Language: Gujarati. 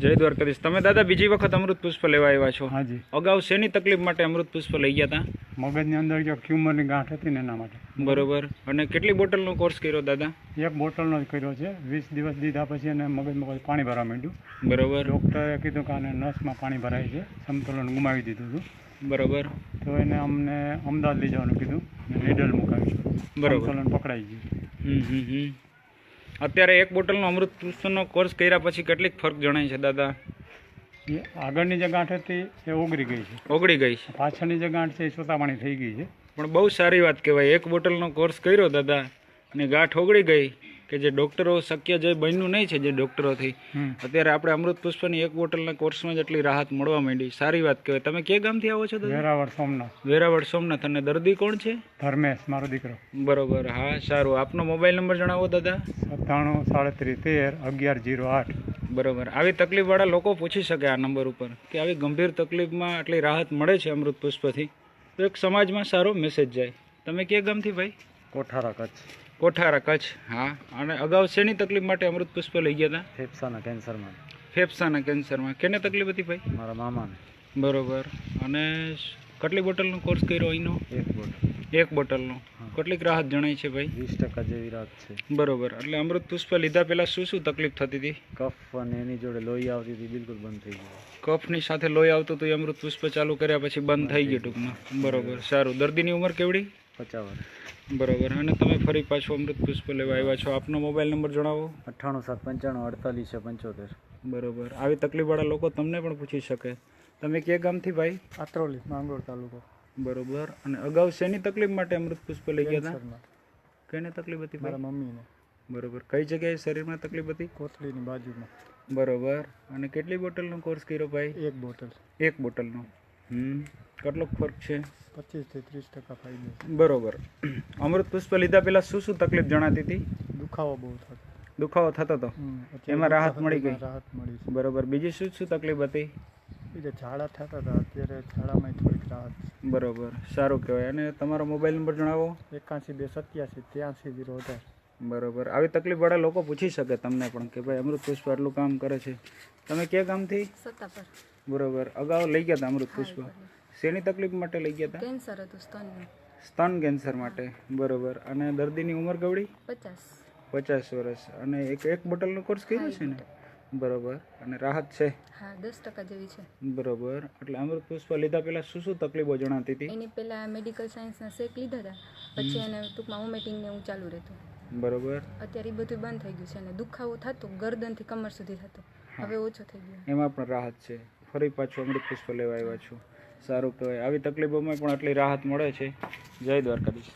જય દ્વારકાધીશ। તમે દાદા બીજી વખત અમૃત પુષ્પ લેવા આવ્યા છો? હાજી। અગાઉ શેની તકલીફ માટે અમૃત પુષ્પ લઈ ગયા હતા? મગજની અંદર જો ટ્યુમરની ગાંઠ હતી ને એના માટે। બરોબર। અને કેટલી બોટલનો કોર્સ કર્યો દાદા? એક બોટલનો જ કર્યો છે। 20 દિવસ દીધા પછી એને મગજમાં પાણી ભરવા માંડ્યું। બરોબર। ડૉક્ટરે કીધું કે આને નસમાં પાણી ભરાય છે, સમતોલન ગુમાવી દીધું હતું। બરોબર। તો એને અમને અમદાવાદ લઈ જવાનું કીધું, નીડલ મુકાવી। બરોબર। સમતોલન પકડાઈ ગયું। અત્યારે એક બોટલનો અમૃત પુષ્પનો કોર્સ કર્યા પછી કેટલીક ફરક જણાય છે દાદા? એ આગળની જે ગાંઠ હતી એ ઓગળી ગઈ છે, ઓગળી ગઈ છે। પાછળની જે ગાંઠ છે એ સોતાપાણી થઈ ગઈ છે। પણ બહુ સારી વાત કહેવાય, એક બોટલનો કોર્સ કર્યો દાદા અને ગાંઠ ઓગળી ગઈ, કે જે ડૉક્ટરો શક્ય જે બન્યું નહીં છે જે ડૉક્ટરોથી, અત્યારે આપણે અમૃત પુષ્પની એક બોટલના કોર્સમાં જ એટલી રાહત મળવા માંડી। સારી વાત કહેવાય। તમે કયા ગામથી આવો છો દાદા? વેરાવળ સોમનાથ। વેરાવળ સોમનાથ। અને દર્દી કોણ છે? ધર્મેશ, મારો દીકરો। બરોબર। હા, સારું। આપનો મોબાઈલ નંબર જણાવો દાદા। 9737131108। બરોબર। આવી તકલીફવાળા લોકો પૂછી શકે આ નંબર ઉપર કે આવી ગંભીર તકલીફમાં આટલી રાહત મળે છે અમૃત પુષ્પથી, તો એક સમાજમાં સારો મેસેજ જાય। તમે કયા ગામથી ભાઈ? કોઠારા, કચ્છ। કોઠારા, કચ્છ। હા। અને અગાઉ શેની તકલીફ માટે અમૃત પુષ્પ લઈ ગયા હતા? ફેફસાના કેન્સરમાં। ફેફસાના કેન્સરમાં। કેને તકલીફ હતી ભાઈ? મારા મામાને। બરોબર। અને કેટલી બોટલનો કોર્સ કર્યો અહીંનો? એક બોટલ। એક બોટલનો। કેટલીક રાહત જણાય છે ભાઈ? 20% જેવી રાહત છે। બરોબર। એટલે અમૃત પુષ્પ લીધા પહેલા શું શું તકલીફ થતી હતી? કફ અને એની જોડે લોહી આવતી હતી, બિલકુલ બંધ થઈ ગયું। કફની સાથે લોહી આવતું હતું, એ અમૃત પુષ્પ ચાલુ કર્યા પછી બંધ થઈ ગયું ટૂંકમાં? બરોબર, સારું। દર્દીની ઉંમર કેવડી? 50 વર્ષ। બરોબર। અને તમે ફરી પાછું અમૃત પુષ્પ લેવા આવ્યા છો, આપનો મોબાઈલ નંબર જણાવો। 9875944875। બરોબર। આવી તકલીફવાળા લોકો તમને પણ પૂછી શકે। તમે કયા ગામથી ભાઈ? આત્રોલી, માંગરોળ તાલુકો। બરોબર। અને અગાઉ શેની તકલીફ માટે અમૃત પુષ્પ લઈ ગયા હતા? કેન્સરમાં। કેને તકલીફ હતી ભાઈ? મારા મમ્મીને। બરોબર। કઈ જગ્યાએ શરીરમાં તકલીફ હતી? કોથળીની બાજુમાં। બરોબર। અને કેટલી બોટલનો કોર્સ કર્યો ભાઈ? એક બોટલ। એક બોટલનો। કેટલો ફરક છે? 25 થી 30% ફાયદો છે। બરોબર। અમૃત પુષ્પ લીધા પહેલા શું શું તકલીફ જણાતી હતી? દુખાવો બહુ થતો। દુખાવો થતો હતો, એમાં રાહત મળી ગઈ? રાહત મળી છે। બરોબર। બીજી શું શું તકલીફ હતી? બીજા ઝાડા થતા હતા, અત્યારે ઝાડામાં થોડીક રાહત છે। બરોબર, સારું કહેવાય। અને તમારો મોબાઈલ નંબર જણાવો। 8127833018। બરોબર। આવી તકલીફવાળા લોકો પૂછી શકે તમને પણ કે ભાઈ અમૃત પુષ્પ આટલું કામ કરે છે। તમે કયા ગામથી? સત્તાપર। બરોબર। અગાઉ લઈ ગયા હતા અમૃત પુષ્પ? શેની તકલીફ માટે લઈ ગયા હતા? કેન્સર હતું સ્તનનું। સ્તન કેન્સર માટે। બરોબર। અને દર્દીની ઉંમર કેવડી? 50 વર્ષ। અને એક બોટલનો કોર્સ કર્યો છે ને? બરોબર। અને રાહત છે? હા, 10% જેવી છે। બરોબર। એટલે અમૃત પુષ્પ લીધા પહેલા શું શું તકલીફો જણાતી હતી? એની પહેલા મેડિકલ સાયન્સના શેક લીધા હતા, પછી એને ટૂંકમાં વોમિટિંગ ને એવું ચાલુ રહેતું। બરોબર। અત્યારે એ બધું બંધ થઈ ગયું છે અને દુખાવો થતો ગરદનથી કમર સુધી થતો, હવે ઓછો થઈ ગયો। એમાં પણ રાહત છે। ફરી પાછું અમૃત પુષ્પ લેવા આવ્યા છો, સારું કહેવાય। આવી તકલીફોમાં પણ આટલી રાહત મળે છે। જય દ્વારકાધીશ।